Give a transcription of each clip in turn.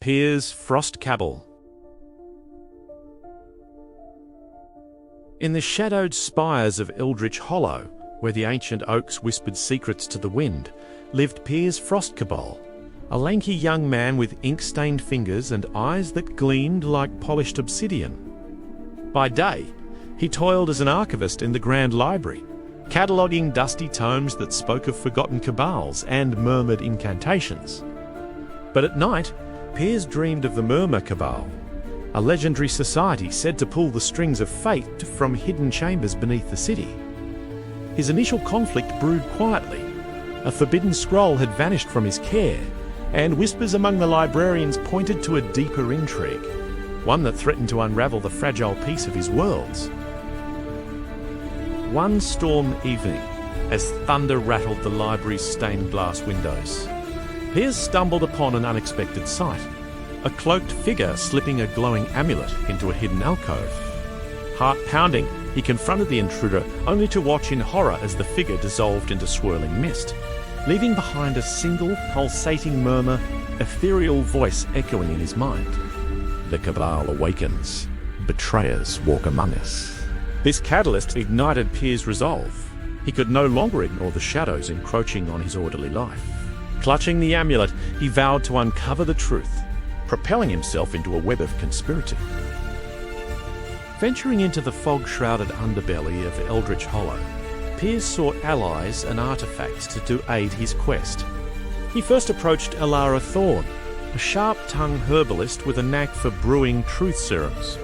Piers Frostcabbal. In the shadowed spires of Eldritch Hollow, where the ancient oaks whispered secrets to the wind, lived Piers Frostcabbal, a lanky young man with ink-stained fingers and eyes that gleamed like polished obsidian. By day, he toiled as an archivist in the Grand Library, cataloguing dusty tomes that spoke of forgotten cabals and murmured incantations. But at night, Piers dreamed of the Murmur Cabal, a legendary society said to pull the strings of fate from hidden chambers beneath the city. His initial conflict brewed quietly. A forbidden scroll had vanished from his care, and whispers among the librarians pointed to a deeper intrigue, one that threatened to unravel the fragile peace of his worlds. One storm evening, as thunder rattled the library's stained glass windows, Piers stumbled upon an unexpected sight, a cloaked figure slipping a glowing amulet into a hidden alcove. Heart pounding, he confronted the intruder, only to watch in horror as the figure dissolved into swirling mist, leaving behind a single, pulsating murmur, ethereal voice echoing in his mind. The Cabal awakens. Betrayers walk among us. This catalyst ignited Piers' resolve. He could no longer ignore the shadows encroaching on his orderly life. Clutching the amulet, he vowed to uncover the truth, propelling himself into a web of conspiracy. Venturing into the fog-shrouded underbelly of Eldritch Hollow, Piers sought allies and artifacts to aid his quest. He first approached Elara Thorn, a sharp-tongued herbalist with a knack for brewing truth serums,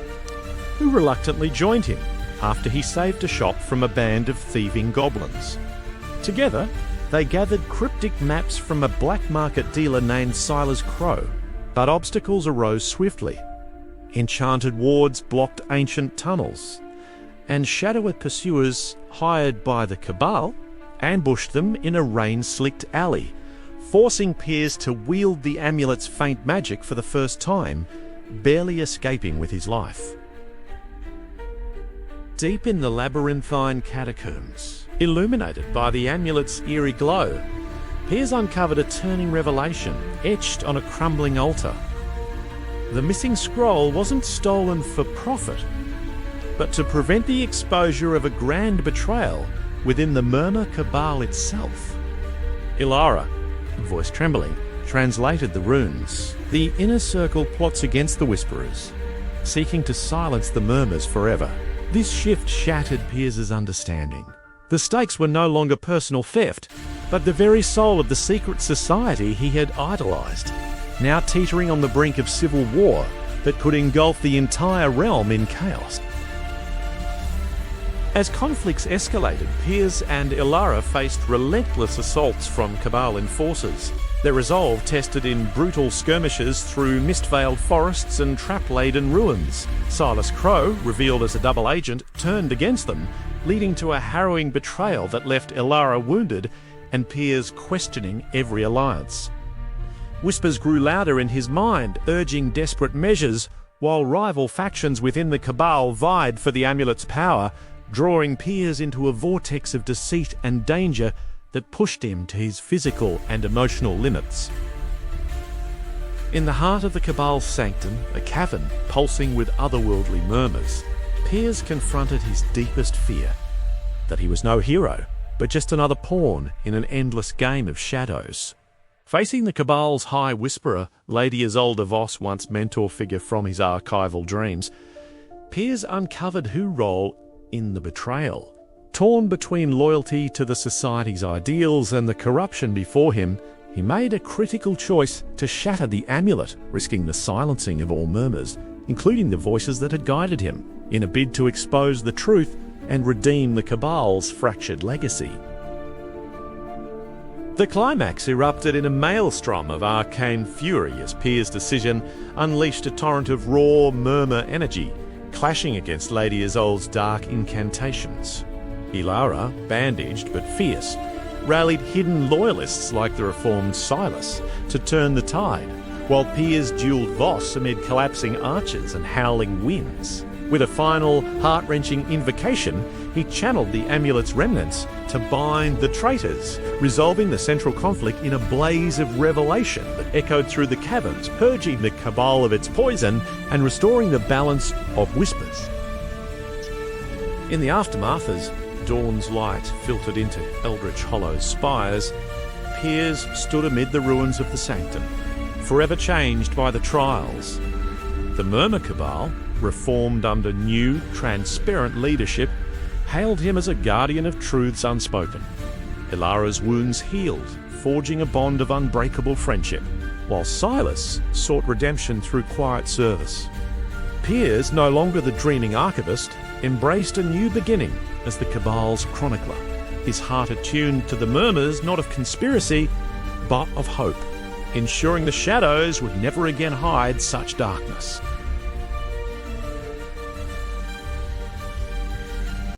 who reluctantly joined him after he saved a shop from a band of thieving goblins. Together, they gathered cryptic maps from a black market dealer named Silas Crow, but obstacles arose swiftly. Enchanted wards blocked ancient tunnels, and shadowy pursuers hired by the Cabal ambushed them in a rain-slicked alley, forcing Piers to wield the amulet's faint magic for the first time, barely escaping with his life. Deep in the labyrinthine catacombs, illuminated by the amulet's eerie glow, Piers uncovered a turning revelation etched on a crumbling altar. The missing scroll wasn't stolen for profit, but to prevent the exposure of a grand betrayal within the Murmur Cabal itself. Elara, voice trembling, translated the runes. The inner circle plots against the Whisperers, seeking to silence the murmurs forever. This shift shattered Piers' understanding. The stakes were no longer personal theft, but the very soul of the secret society he had idolized, now teetering on the brink of civil war that could engulf the entire realm in chaos. As conflicts escalated, Piers and Elara faced relentless assaults from Cabal enforcers, their resolve tested in brutal skirmishes through mist-veiled forests and trap-laden ruins. Silas Crow, revealed as a double agent, turned against them, leading to a harrowing betrayal that left Elara wounded and Piers questioning every alliance. Whispers grew louder in his mind, urging desperate measures, while rival factions within the Cabal vied for the amulet's power, drawing Piers into a vortex of deceit and danger that pushed him to his physical and emotional limits. In the heart of the Cabal's sanctum, a cavern pulsing with otherworldly murmurs, Piers confronted his deepest fear, that he was no hero, but just another pawn in an endless game of shadows. Facing the Cabal's High Whisperer, Lady Isolde Voss, once mentor figure from his archival dreams, Piers uncovered her role in the betrayal. Torn between loyalty to the society's ideals and the corruption before him, he made a critical choice to shatter the amulet, risking the silencing of all murmurs, including the voices that had guided him, in a bid to expose the truth and redeem the Cabal's fractured legacy. The climax erupted in a maelstrom of arcane fury as Piers' decision unleashed a torrent of raw murmur energy, clashing against Lady Isolde's dark incantations. Elara, bandaged but fierce, rallied hidden loyalists like the reformed Silas to turn the tide, while Piers duelled Voss amid collapsing arches and howling winds. With a final, heart-wrenching invocation, he channeled the amulet's remnants to bind the traitors, resolving the central conflict in a blaze of revelation that echoed through the caverns, purging the Cabal of its poison and restoring the balance of whispers. In the aftermath, as dawn's light filtered into Eldritch Hollow's spires, Piers stood amid the ruins of the sanctum, forever changed by the trials. The Murmur Cabal, reformed under new, transparent leadership, hailed him as a guardian of truths unspoken. Ilara's wounds healed, forging a bond of unbreakable friendship, while Silas sought redemption through quiet service. Piers, no longer the dreaming archivist, embraced a new beginning as the Cabal's chronicler, his heart attuned to the murmurs not of conspiracy, but of hope, ensuring the shadows would never again hide such darkness.